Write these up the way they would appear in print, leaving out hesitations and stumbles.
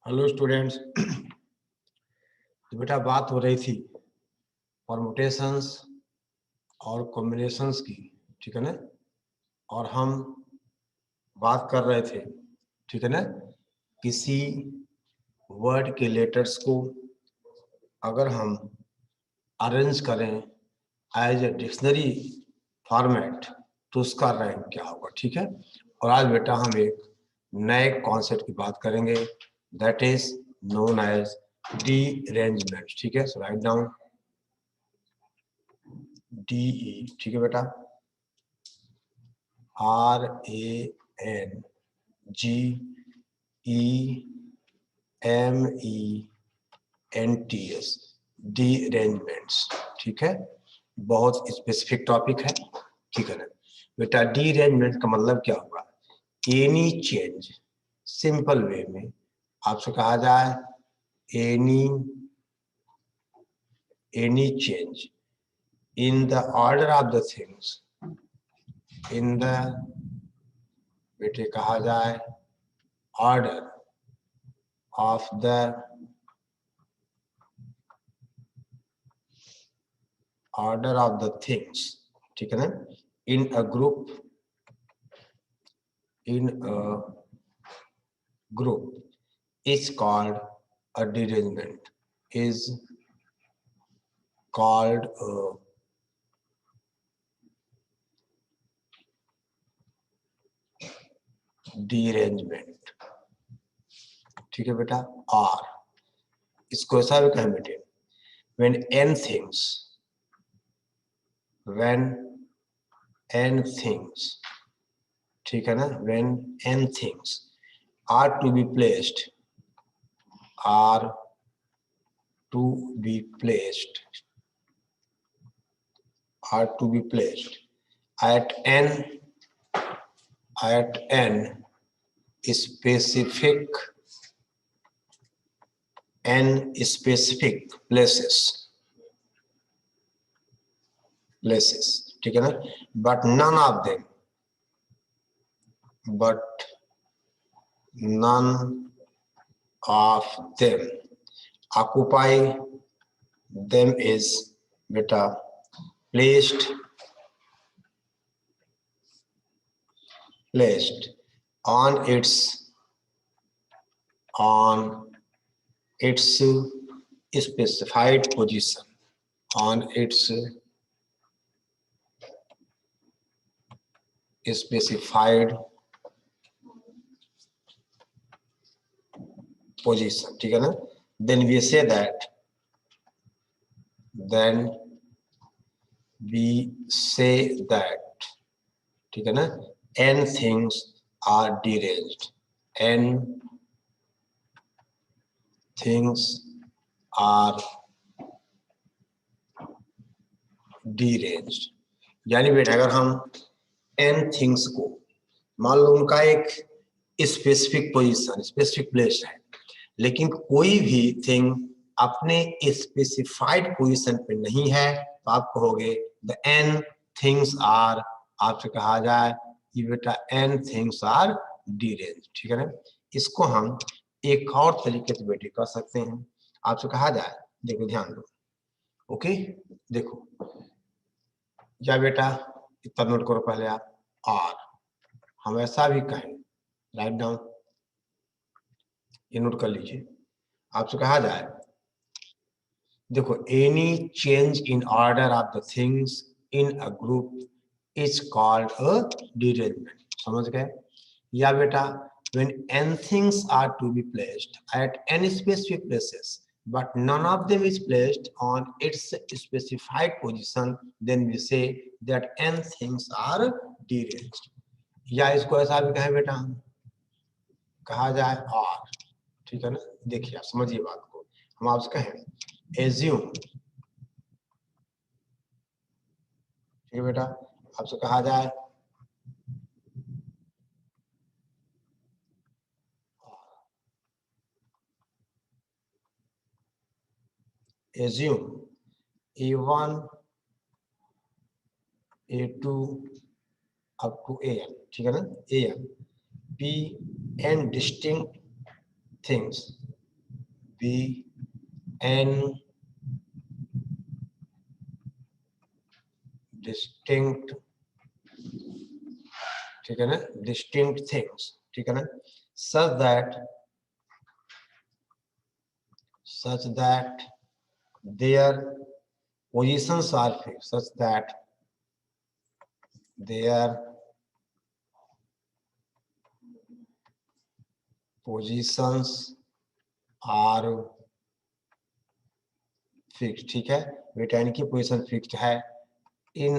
Hello students. तो बेटा बात हो रही थी परमुटेशंस और कॉम्बिनेशंस की, ठीक है ना। और हम बात कर रहे थे, ठीक है ना, किसी वर्ड के लेटर्स को अगर हम अरेंज करें एज ए डिक्शनरी फॉर्मेट तो उसका रैंक क्या होगा, ठीक है। और आज बेटा हम एक नए कॉन्सेप्ट की बात करेंगे, that is known as derangement, ठीक है। सो राइट डाउन DE, ठीक है बेटा, RANGEMENTS, डीरेंजमेंट्स, ठीक है। बहुत स्पेसिफिक टॉपिक है, ठीक है ना बेटा। डीरेंजमेंट का मतलब क्या होगा? एनी चेंज, सिंपल वे में आपसे कहा जाए any change in the order of the things, in the बेटे कहा जाए order of the things, ठीक है ना, in a group is called a derangement, is called a derangement, ठीक है बेटा। और इसको ऐसा भी कहें बेटे, when n things ठीक है ना, when n things are to be placed at n specific places, ठीक है ना, but none of them occupy them is beta placed on its specified position, on its specified position, ठीक है ना। then we say that ठीक है ना, n things are deranged, n things are deranged। यानी बेटा अगर हम n things को मान लो उनका एक स्पेसिफिक पोजीशन, स्पेसिफिक प्लेस है, लेकिन कोई भी थिंग अपने स्पेसिफाइड पोजीशन पे नहीं है तो आप कहोगे द n थिंग्स आर, आपसे कहा जाए ये बेटा n थिंग्स आर deranged, ठीक है ना। इसको हम एक और तरीके से बेटे कर सकते हैं, आपसे कहा जाए, देखो ध्यान दो, ओके देखो, या बेटा इतना नोट करो पहले आप, और हम ऐसा भी कहें, राइट डाउन, ये नोट कर लीजिए, आपसे कहा जाए, देखो any change in order of the things in a group is called a derangement, समझ गए। या बेटा when n things are to be placed at any specific places but none of them is placed on its specified position, then we say that n things are deranged। या इसको ऐसा भी कहें बेटा, कहा जाए और, ठीक है ना। देखिए आप समझिए बात को, हम आपसे कहें एज्यूम, ठीक है बेटा, आपसे कहा जाए assume A1 A2 up to AM, ठीक है ना, AM P n distinct things P N distinct, ठीक है ना, डिस्टिंक्ट थिंग्स, ठीक है ना, such that their positions are fixed, such that their positions are fixed, ठीक है बेटा, इनकी पोजीशन फिक्स्ड है इन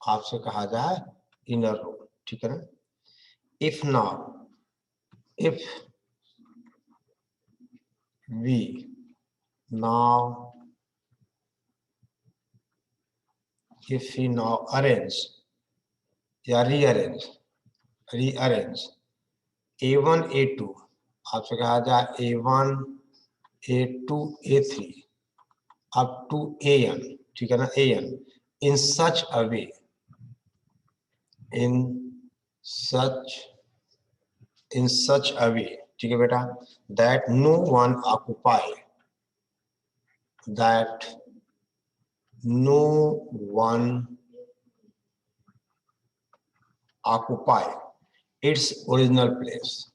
आपसे कहा जाए इनर रो, ठीक है ना। इफ we now arrange या rearrange A1 A2, आपसे कहा जाए A1 A2 A3 up to AN, ठीक है ना, AN in such a way ठीक है बेटा, that no one occupy its original place,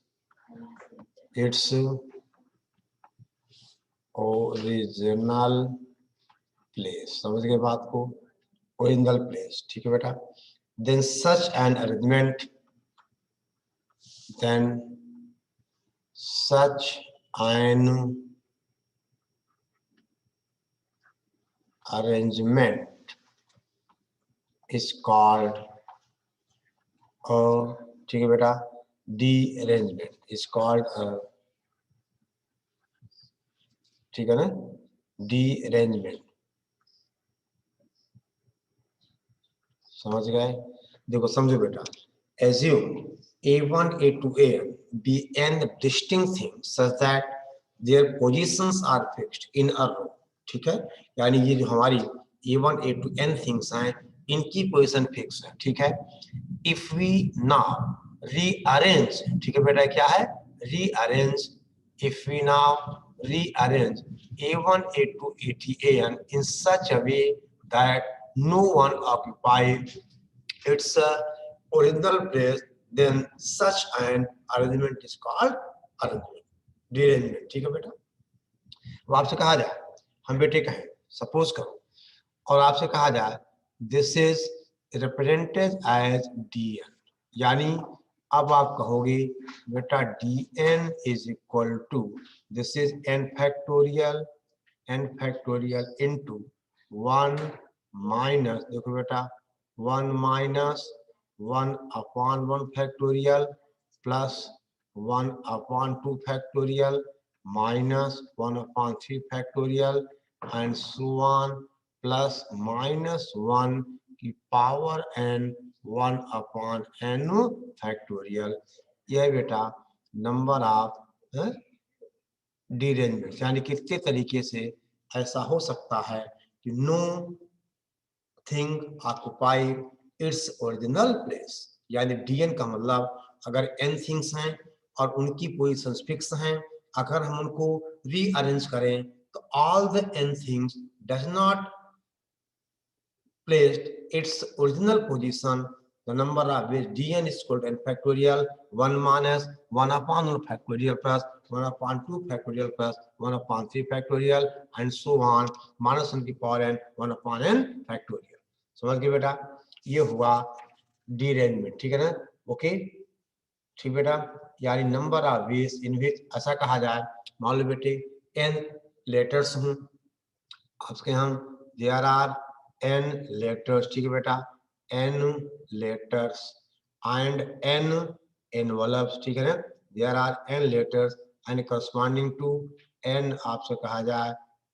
समझ गए बात को, ओरिजिनल प्लेस, ठीक है बेटा। then such an arrangement is called ठीक है बेटा, derangement is called ठीक है ना, derangement, समझ गए। देखो समझो बेटा, assume A1 A2 AN be n distinct things such that their positions are fixed in a row, ठीक है, यानी ये जो हमारी A1 A2 n things हैं इनकी पोजीशन फिक्स है, ठीक है। इफ वी नाउ रीअरेंज, ठीक है बेटा, क्या है rearrange, if we now rearrange A1 A2 A3 AN in such a way that no one occupies its original place, then such an arrangement is called derangement, ठीक है बेटा। अब आपसे कहा जाए, हम बेटे कहें सपोज करो, और आपसे कहा जाए this is represented as dn, यानी अब आप कहोगे बेटा dn is equal to this is n factorial into 1 minus, देखो बेटा 1 minus 1 upon 1 factorial plus 1 upon 2 factorial minus 1 upon 3 factorial and so on plus minus 1 की power n 1 upon n factorial. यह बेटा नंबर ऑफ डिरेंजमेंट, यानी कितने तरीके से ऐसा हो सकता है कि know thing occupy its original place, यानी dn का मतलब अगर n थिंग्स हैं और उनकी पोजीशंस फिक्स हैं, अगर हम उनको रीअरेंज करें तो all the n things does not placed its original position, the number of which dn is equal to n factorial 1 minus 1 upon 1 factorial plus 1 upon 2 factorial plus 1 upon 3 factorial and so on minus 1 की power n 1 upon n factorial। समझ गए बेटा, ये हुआ derangement, ठीक है ना, okay ठीक बेटा। यानी नंबर ऑफ वेज इन विच, ऐसा कहा जाए मान लो बेटे n लेटर्स हूं आपके, हम देयर आर n letters, ठीक है बेटा, n letters and n envelopes, ठीक है ना, there are n letters and corresponding to n आपसे कहा जाए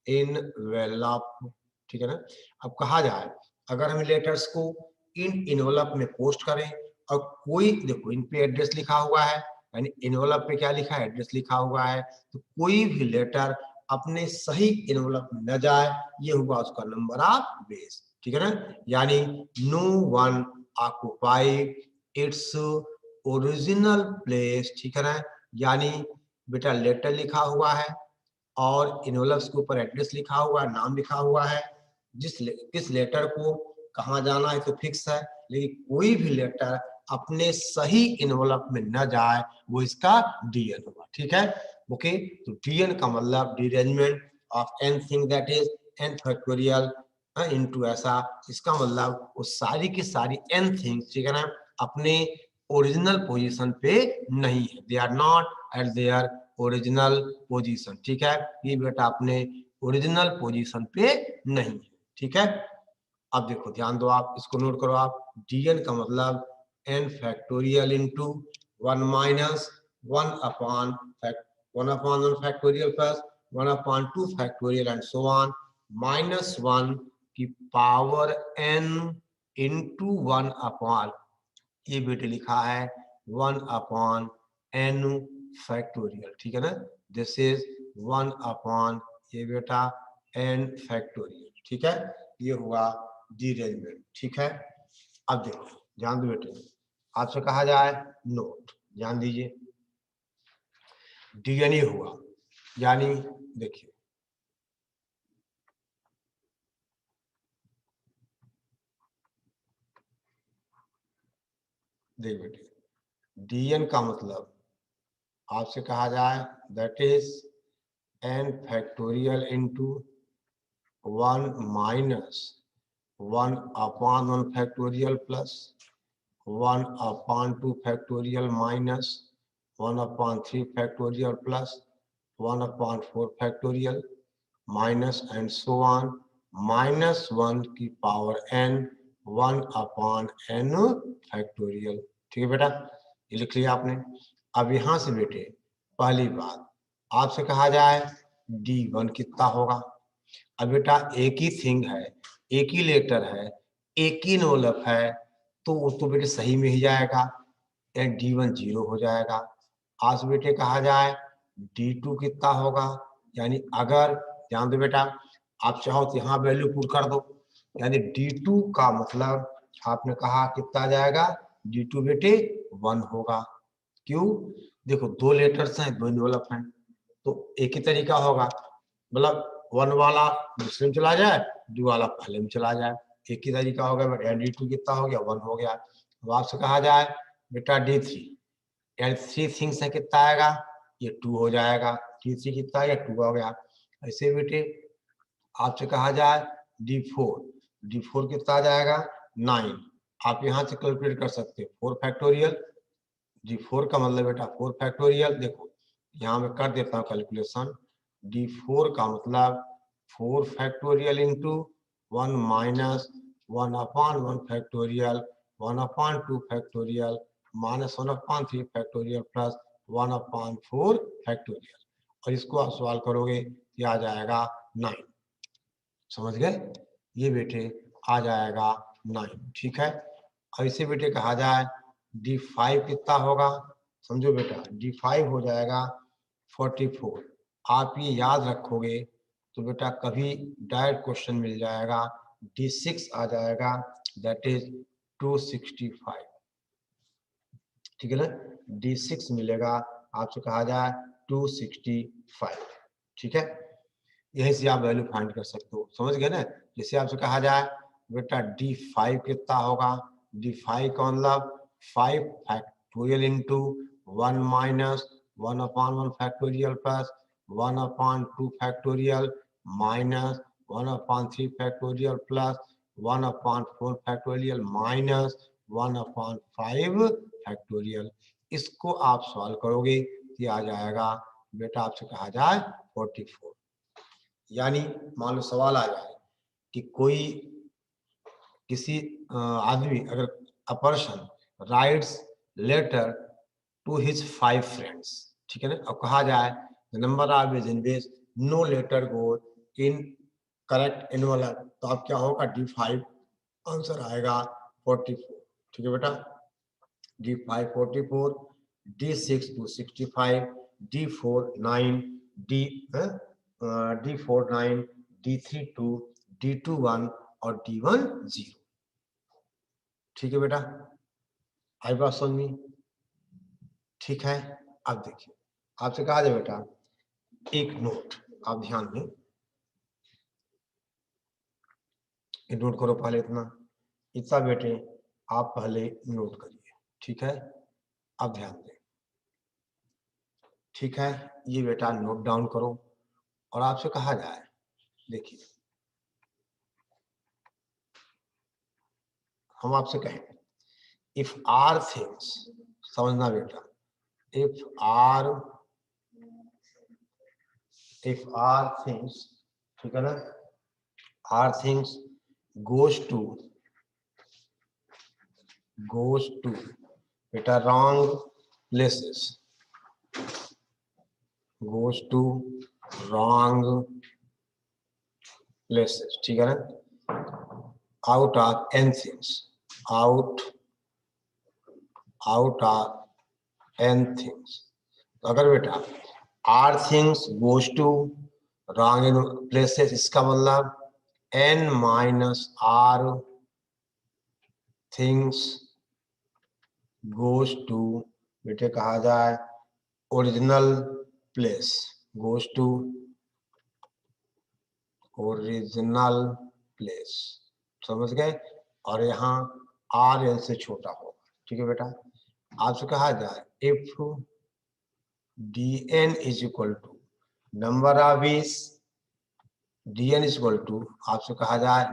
envelope, ठीक है ना। अब कहा जाए अगर हम लेटर्स को इन इनवेलप में पोस्ट करें और कोई देखो इन पे एड्रेस लिखा हुआ है, यानी इनवेलप पे क्या लिखा है एड्रेस लिखा हुआ है, तो कोई भी लेटर अपने सही इनवेलप में न जाए, ये हुआ उसका नंबर ऑफ बेस, ठीक है ना। यानी no one occupy its original place, ठीक है ना, यानी बेटा लेटर लिखा हुआ है और इनवलप्स के ऊपर एड्रेस लिखा हुआ है, नाम लिखा हुआ है, किस लेटर को कहाँ जाना है तो फिक्स है, लेकिन कोई भी लेटर अपने सही इनवलप में न जाए वो इसका डीएन होगा। ठीक है, ओके। तो डीएन का मतलब derangement of N thing that is N factorial into ऐसा, इसका मतलब वो सारी की सारी एन थिंग्स, ठीक है ना, अपने ओरिजिनल पोजीशन पे नहीं है, they are not at their original position. ठीक है, ये बेटा अपने ओरिजिनल पोजीशन पे नहीं है। ठीक है, अब देखो ध्यान दो, आप इसको नोट करो। आप dn का मतलब n factorial into 1 minus 1 upon 1 factorial plus 1/2 factorial and so on minus 1 की पावर n इंटू 1 अपॉन, ये बेटे लिखा है 1 अपॉन n फैक्टोरियल। ठीक है ना, दिस इज 1 अपॉन ये बेटा n फैक्टोरियल। ठीक है, ये हुआ डीरेंजमेंट। ठीक है, अब देखो ध्यान दो बेटे, आपसे कहा जाए नोट, ध्यान दीजिए, डीएनए हुआ, यानी देखिए देख बेटे, डीएन का मतलब आपसे कहा जाए that is n factorial into 1 minus 1 upon 1 factorial plus 1/2 factorial minus 1/3 factorial plus 1/4 factorial minus and so on minus 1 की पावर n 1/n फैक्टोरियल। ठीक है बेटा, ये लिख लिया आपने। अब यहां से बेटे पहली बात आपसे कहा जाए d1 कितना होगा। अब बेटा एक ही थिंग है, एक ही लेटर है, एक ही नोलफ है, तो वो तो बेटे सही में ही जाएगा, एंड d1 0 हो जाएगा। आज बेटे कहा जाए d2 कितना होगा, यानी अगर ध्यान दो बेटा, आप चाहो तो यहाँ वैल्यू पुट कर दो, यानी d2 का मतलब आपने कहा कितना जाएगा, d2 बेटे 1 होगा। क्यों, देखो दो लेटर्स हैं, दो इनवलप हैं, तो एक ही तरीका होगा, मतलब 1 वाला दूसरे में चला जाए, 2 वाला पहले में चला जाए, एक ही तरीका होगा। बेटा d2 कितना हो गया, 1 हो गया। अब आपसे कहा जाए बेटा d3, यानी 3 थिंग्स है, कितना आएगा, ये 2 हो जाएगा, d3 कितना है, 2 हो गया। ऐसे बेटे आपसे कहा जाए d4, d4 कितना आ जाएगा 9, आप यहाँ से कैलकुलेट कर सकते हो 4 फैक्टोरियल, d4 का मतलब बेटा 4 फैक्टोरियल, देखो यहाँ मैं कर देता हूँ कैलकुलेशन, d4 का मतलब 4 factorial into 1 minus 1/1 factorial 1/2 factorial minus 1/3 factorial plus 1/4 factorial, और इसको आप सॉल्व करोगे ये आ जाएगा 9। समझ गए, ये बेटे आ जाएगा 9। ठीक है, ऐसे बेटे कहा जाए d5 कितना होगा, समझो बेटा d5 हो जाएगा 44। आप ये याद रखोगे तो बेटा कभी डायरेक्ट क्वेश्चन मिल जाएगा, d6 आ जाएगा दैट इज 265। ठीक है ना, d6 मिलेगा, आपसे कहा जाए 265। ठीक है, यहीं से आप वैल्यू फाइंड कर सकते हो, समझ गए ना। जैसे आपसे कहा जाए बेटा d5 कितना होगा, d5 का मतलब 5 factorial into 1 minus 1/1 factorial plus 1/2 factorial minus 1/3 factorial plus 1/4 factorial minus 1/5 factorial. इसको आप सॉल्व करोगे तो आ जाएगा बेटा, आपसे कहा जाए 44। यानी मान लो सवाल आ जाए कि कोई किसी आदमी, अगर a person writes letter to his 5 friends, ठीक है ना, और कहा जाए the number of is in which no letter go in correct envelope, तो अब क्या होगा d5 आंसर आएगा 44। ठीक है बेटा, d5 44, d6 265, d4 9, d d4 9, d3 2, d2 1 और d1 0। ठीक है बेटा, आई बात समझ में। ठीक है, अब देखिए आपसे कहा जाए बेटा एक नोट, आप ध्यान दें, नोट करो पहले इतना बेटे आप पहले नोट करिए, ठीक है। अब ध्यान दें, ठीक है, ये बेटा नोट डाउन करो और आपसे कहा जाए, देखिए हम आपसे कहें इफ आर थिंग्स, समझना बेटा, इफ आर थिंग्स, ठीक है ना, आर थिंग्स goes to बेटा wrong places, goes to wrong places, ठीक है ना, out of n things, out of n things, तो अगर बेटा r things goes to wrong places, इसका मतलब n minus r things goes to बेटे कहा जाए original place, goes to original place, समझ गए, और यहाँ आर एन से छोटा होगा, ठीक है बेटा। आपसे कहा जाए if D N is equal to number of is, D N is equal to, आपसे कहा जाए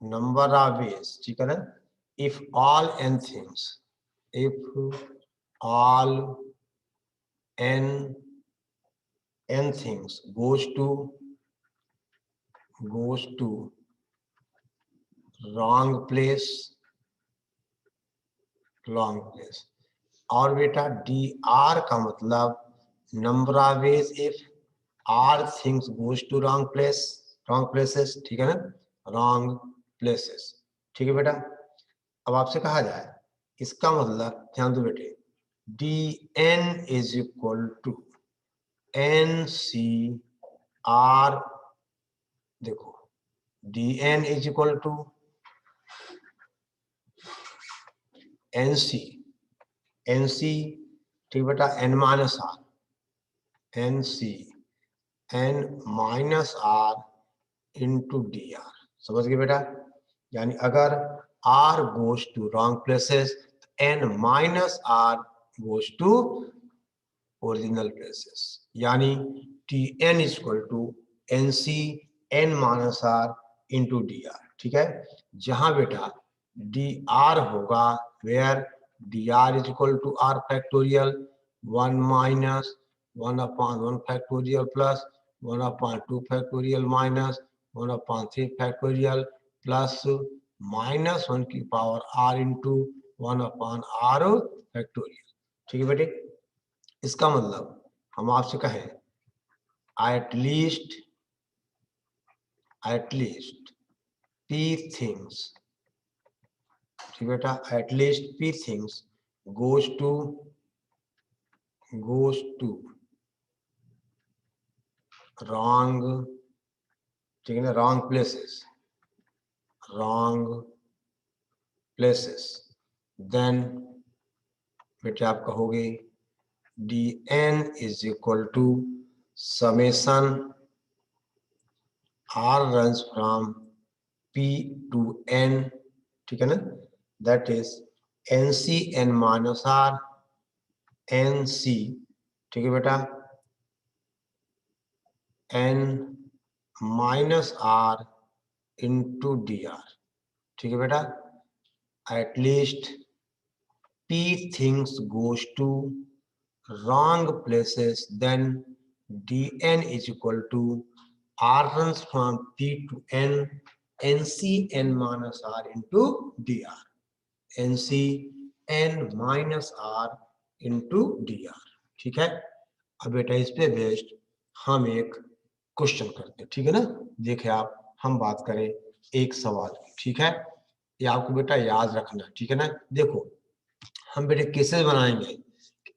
नंबर ऑफ इज, ठीक है ना, if all N things, if all n things goes to wrong place, और बेटा डी आर का मतलब number of ways if R things goes to wrong places, ठीक है ना, रॉन्ग प्लेसेस, ठीक है बेटा। अब आपसे कहा जाए, इसका मतलब ध्यान दो बेटे, D N is equal to N C R, देखो D N is equal to N C, ठीक बेटा, N minus R, N C N minus R into D R, समझ गए बेटा। यानी अगर R goes to wrong places, N minus R goes to original places, यानी T N is equal to N C N minus R into D R, ठीक है। जहां बेटा डी आर होगा, where D R is equal to R factorial 1 minus 1 upon 1 factorial plus 1 upon 2 factorial minus 1 upon 3 factorial plus minus 1 की power R into 1 upon R factorial, ठीक है बेटे। इसका मतलब हम आपसे कहें एट लीस्ट p things, ठीक बेटा, at least p things goes to wrong, ठीक है ना, wrong places, then बेटे आप कहोगे dn is equal to summation r runs from p to n, ठीक है ना, that is nc n minus r nc, ठीक है बेटा, n minus R into D R, ठीक है बेटा। At least p things goes to wrong places, then dn is equal to r runs from p to n nc n minus r into dr, nc n minus r into dr, ठीक है। अब बेटा इस पे based हम एक question करते हैं, ठीक है ना। देखिए आप, हम बात करें एक सवाल की, ठीक है, ये आपको बेटा याद रखना, ठीक है ना। देखो हम बेटे केसेस बनाएंगे,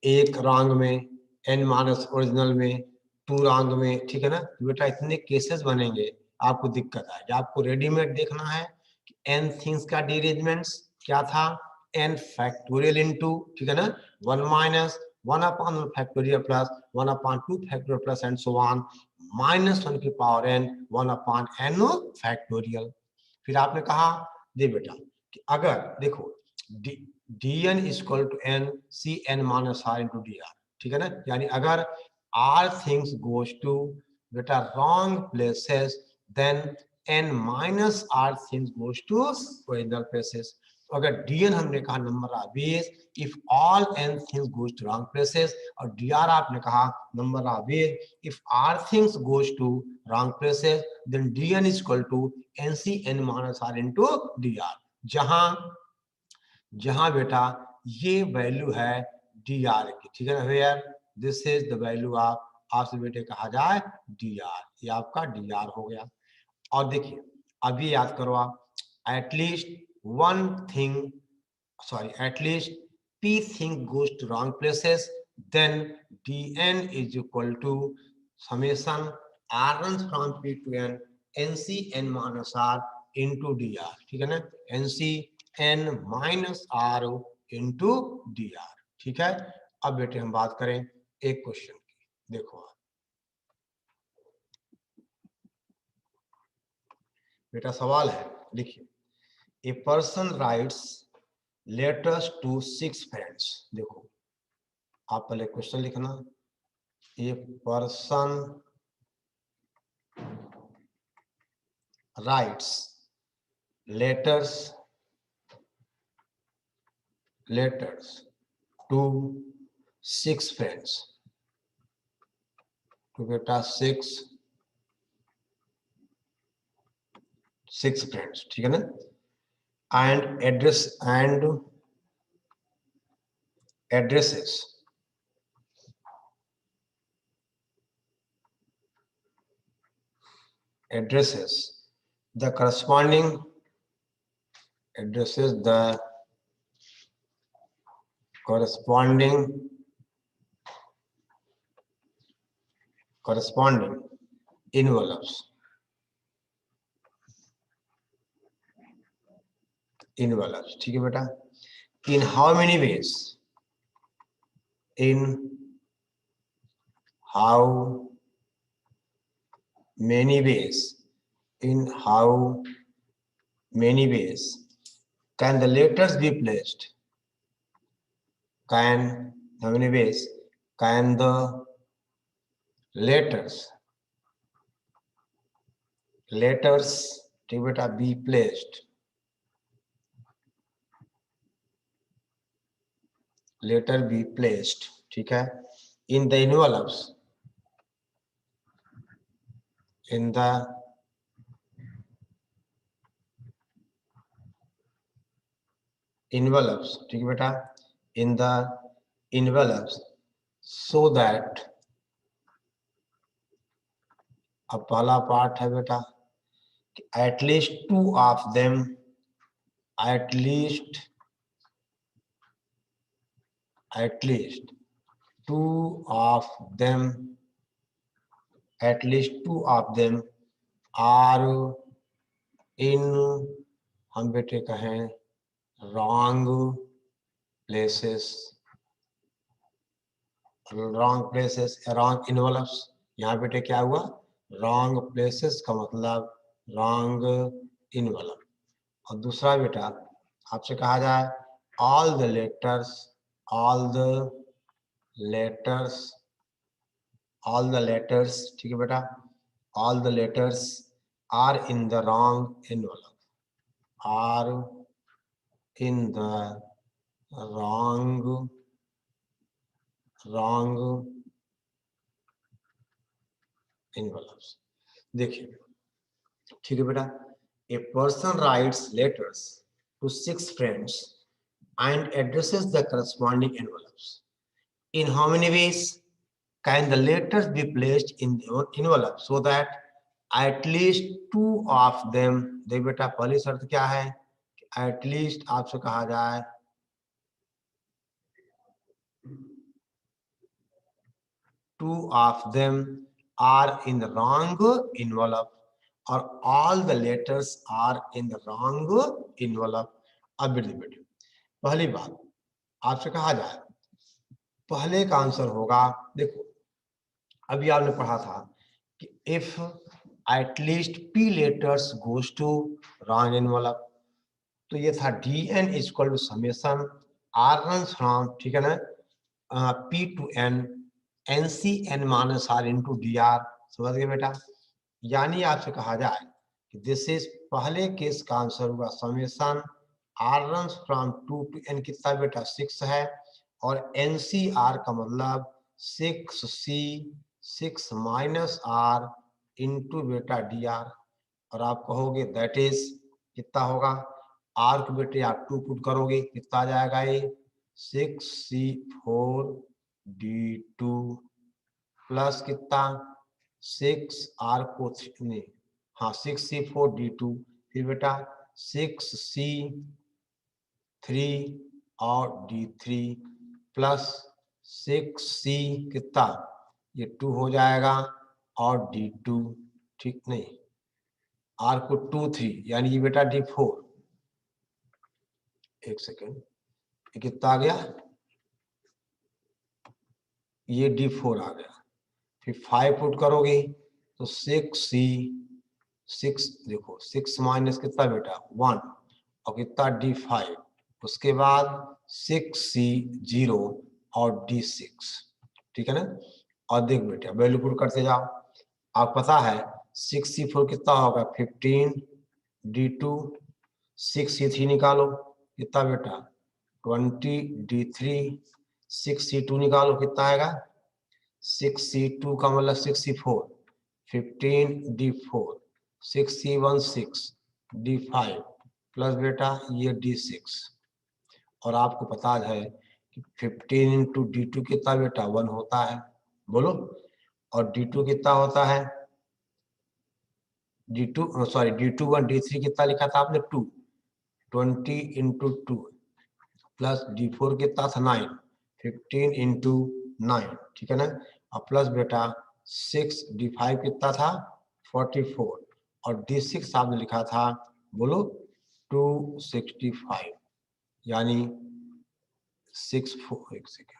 एक रॉन्ग में, एन माइनस ओरिजिनल में, टू रॉन्ग में, ठीक है ना। बेटा इतने केसेस बनेंगे, आपको दिक्कत आएगी। आपको रेडीमेड देखना है कि एन थिंग्स का डिरेंजमेंट्स क्या था, एन फैक्टोरियल इनटू, ठीक है ना, 1 minus 1 upon 1 factorial plus 1 upon 2 factorial plus and so on minus 1 की power n 1 upon n factorial। फिर आपने कहा दे बेटा कि अगर देखो dn equal to n C N minus R into D R, ठीक है ना, यानी अगर r things goes to बेटा wrong places then n minus r things goes to original places। तो अगर dn हमने कहा number of ways if all n things goes to wrong places और dr आपने कहा number of ways if r things goes to wrong places then dn is equal to nc n minus r into dr। जहां बेटा ये value है dr की, ठीक है ना, where this is the value of आपसे बेटे कहा जाए dr, ये आपका dr हो गया। और देखिए अभी याद करो आप at least one thing at least p thing goes to wrong places then dn is equal to summation r runs from p to n nc n minus r into dr, ठीक है ना, nc n minus r into dr, ठीक है। अब बेटे हम बात करें एक क्वेश्चन की, देखो आप बेटा सवाल है, लिखिए a person writes letters to 6 friends. देखो आप पहले क्वेश्चन लिखना, a person writes letters to 6 friends, तो बेटा सिक्स फ्रेंड्स, ठीक है ना, and addresses the corresponding envelopes ठीक है बेटा। in how many ways can the letters be placed, how many ways can the letters ठीक बेटा be placed, letter be placed, ठीक है, in the envelopes ठीक है बेटा, in the envelopes so that, अब पहला पार्ट है बेटा at least two of them are in, हम बेटे कहें wrong places, wrong envelopes, यहाँ बेटे क्या हुआ wrong places का मतलब wrong envelope। और दूसरा बेटा आपसे कहा जाए all the letters ठीक है बेटा, all the letters are in the wrong envelope, envelopes। देखिए ठीक है बेटा, a person writes letters to 6 friends and addresses the corresponding envelopes। in how many ways can the letters be placed in the envelope so that at least two of them, देख बेटा पहली शर्त क्या है, at least आपसे कहा जाए two of them are in the wrong envelope or all the letters are in the wrong envelope। अब बेटे पहली बात आपसे कहा जाए पहले का आंसर होगा, देखो अभी आपने पढ़ा था कि if at least p letters goes to wrong envelope, तो ये था dn equal to summation r runs from, ठीक है ना, p to n nc n minus r into dr। समझ गए बेटा? यानी आपसे कहा जाए कि दिस इज पहले केस का आंसर होगा summation r runs from 2 to n, कितना बेटा 6 है, और ncr का मतलब 6c 6 माइनस r इंटू बेटा dr। और आप कहोगे दैट इज कितना होगा, r को बेटे आप 2 पुट करोगे, कितना आ जाएगा ये 6c4 d2 प्लस कितना 6r को नहीं, हाँ 6c4 d2, फिर बेटा 6c3 और d3 प्लस 6c कितना, ये 2 हो जाएगा और d2, ठीक नहीं, r को 2 3 यानी ये बेटा d4, एक सेकेंड, ये कितना आ गया, ये d4 आ गया, फिर 5 पुट करोगे तो 6c 6, देखो 6 माइनस कितना बेटा 1 और कितना d5, उसके बाद 6c0 और d6, ठीक है ना। और देख बेटा वैल्यू पुट करते जाओ, आप पता है 6c4 कितना होगा 15 d2, 6c3 निकालो कितना बेटा 20 d3, 6c2 निकालो कितना आएगा 6c2 का मतलब 6c4 15 d4, 6c1 6 d5 plus बेटा ये d6। और आपको पता है कि 15 इंटू d2 कितना बेटा 1 होता है, बोलो, और d2 कितना होता है d2 सॉरी d2 1 d3 कितना लिखा था आपने 2, 20 इंटू 2 प्लस d4 कितना था 9, 15 इंटू 9, ठीक है ना, और प्लस बेटा 6 d5 कितना था 44 और d6 आपने लिखा था, बोलो 265, यानी 64, एक सेकेंड,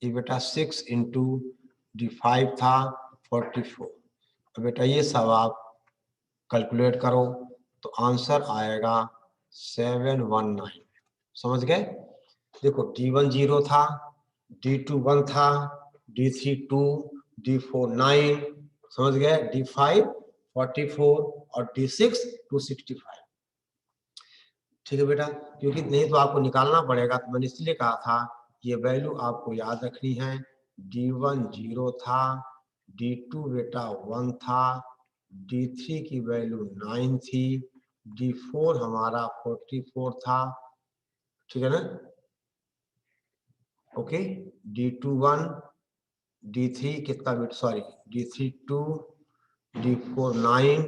ये बेटा 6 इंटू d5 था 44। अब बेटा ये सब आप कैलकुलेट करो तो आंसर आएगा 719। समझ गए? देखो d1 0 था, d2 1 था, d3 2, d4 9, समझ गए, d5 44 और d6 265। ठीक है बेटा, क्योंकि नहीं तो आपको निकालना पड़ेगा, तो मैंने इसलिए कहा था ये वैल्यू आपको याद रखनी है। d1 0 था, d2 बेटा 1 था, d3 की वैल्यू 9 थी, d4 हमारा 44 था, ठीक है ना, ओके, d2 1, d3 कितना बेटा सॉरी d3 2, d4 9,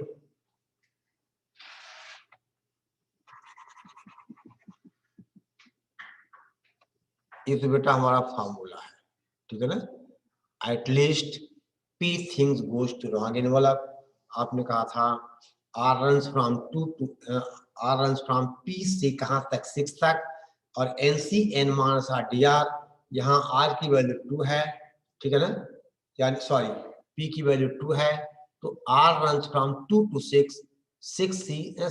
ये तो बेटा हमारा फॉर्मूला है, ठीक है ना। At least p things goes to wrong envelope, आपने कहा था r रन्स फ्रॉम p से कहां तक 6 तक, और nc n minus r dr, यहाँ r की वैल्यू 2 है, ठीक है ना, यानी सॉरी p की वैल्यू 2 है, तो r runs from 2 to 6 6c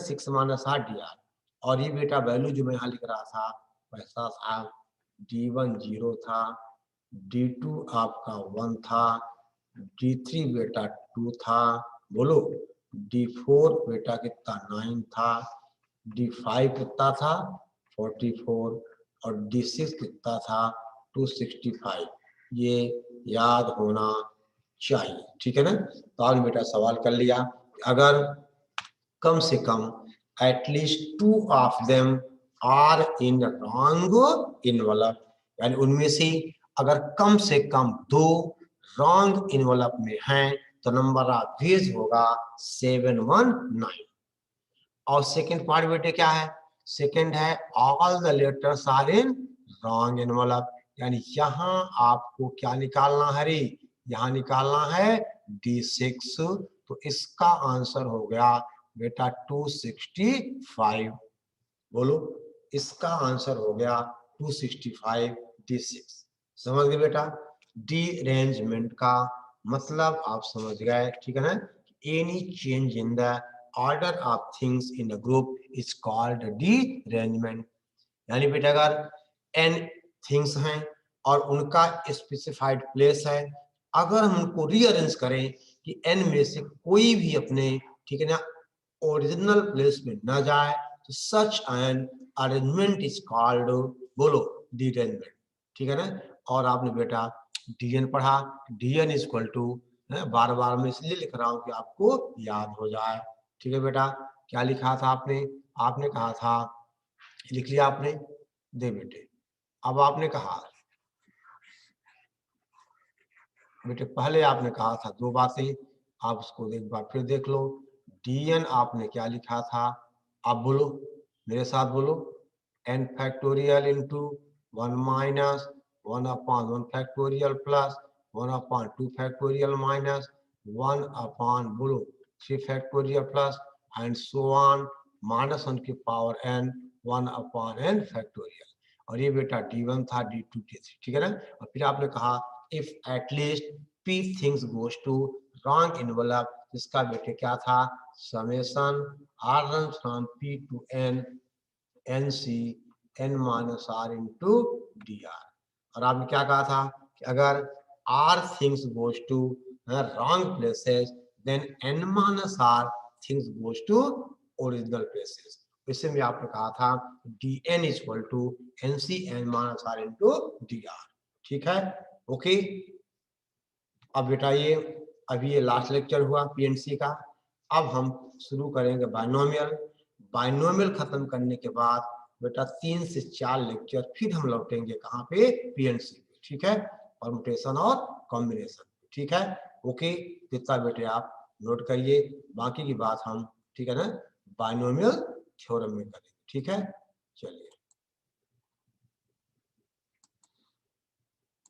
6 minus r dr, और ये बेटा वैल्यू जो मैं यहाँ लिख रहा था वैसा था, d1 0 था, d2 आपका 1 था, d3 बेटा 2 था, बोलो, d4 बेटा कितना 9 था, d5 कितना था 44 और d6 कितना था 265। ये याद होना चाहिए, ठीक है ना। तो आपने बेटा सवाल कर लिया, अगर कम से कम at least 2 of them are in wrong envelope, यानी उनमें से अगर कम से कम 2 रॉन्ग इनवलप में हैं तो नंबर ऑफ वेज होगा 719। और सेकंड पार्ट बेटे क्या है, सेकंड है all the letters are in wrong envelope, यानी यहां आपको क्या निकालना है रे, यहां निकालना है d6, तो इसका आंसर हो गया बेटा 265, बोलो इसका आंसर हो गया 265 D6। समझ गए बेटा? डीरेंजमेंट का मतलब आप समझ गए, ठीक है ना? Any change in the order of things in a group is called derangement. यानी बेटा अगर n थिंग्स हैं और उनका स्पेसिफाइड प्लेस है, अगर हम उनको रीअरेंज करें कि n में से कोई भी अपने, ठीक है ना, ओरिजिनल प्लेस में न जाए, तो such an arrangement is called, बोलो, डीरेंजमेंट। ठीक है ना? और आपने बेटा डीएन पढ़ा, डीएन इज इक्वल टू, बार बार मैं इसलिए लिख रहा हूं कि आपको याद हो जाए। ठीक है बेटा? क्या लिखा था आपने? आपने कहा था, लिख लिया आपने? दे बेटे। अब आपने कहा बेटे, पहले आपने कहा था दो बातें, आप उसको एक बार फिर देख लो। डीएन आपने क्या लिखा था? आप बोलो, मेरे साथ बोलो, n factorial into 1 minus 1 upon 1 factorial plus 1 upon 2 factorial minus 1 upon, बोलो, 3 factorial plus and so on minus 1 की power n 1 upon n factorial. और ये बेटा D1 था, D2, D3। ठीक है ना? और फिर आपने कहा if at least p things goes to wrong envelope, इसका बेटे क्या था? Summation r run from p to n nc n minus r into dr। और आपने क्या कहा था कि अगर r things goes to wrong places then n minus r things goes to original places. इसे में आपने कहा था dn is equal to nc n minus r into dr। ठीक है? ओके। अब बेटा ये अभी ये लास्ट लेक्चर हुआ पीएनसी का। अब हम शुरू करेंगे बाइनोमियल। बाइनोमियल खत्म करने के बाद बेटा 3 से 4 लेक्चर फिर हम लौटेंगे कहाँ पे? पीएनसी पे। ठीक है? परमुटेशन और कॉम्बिनेशन। ठीक है? ओके। इतना बेटे आप नोट करिए, बाकी की बात हम, ठीक है ना, बाइनोमियल थ्योरम में करेंगे। ठीक है? चलिए।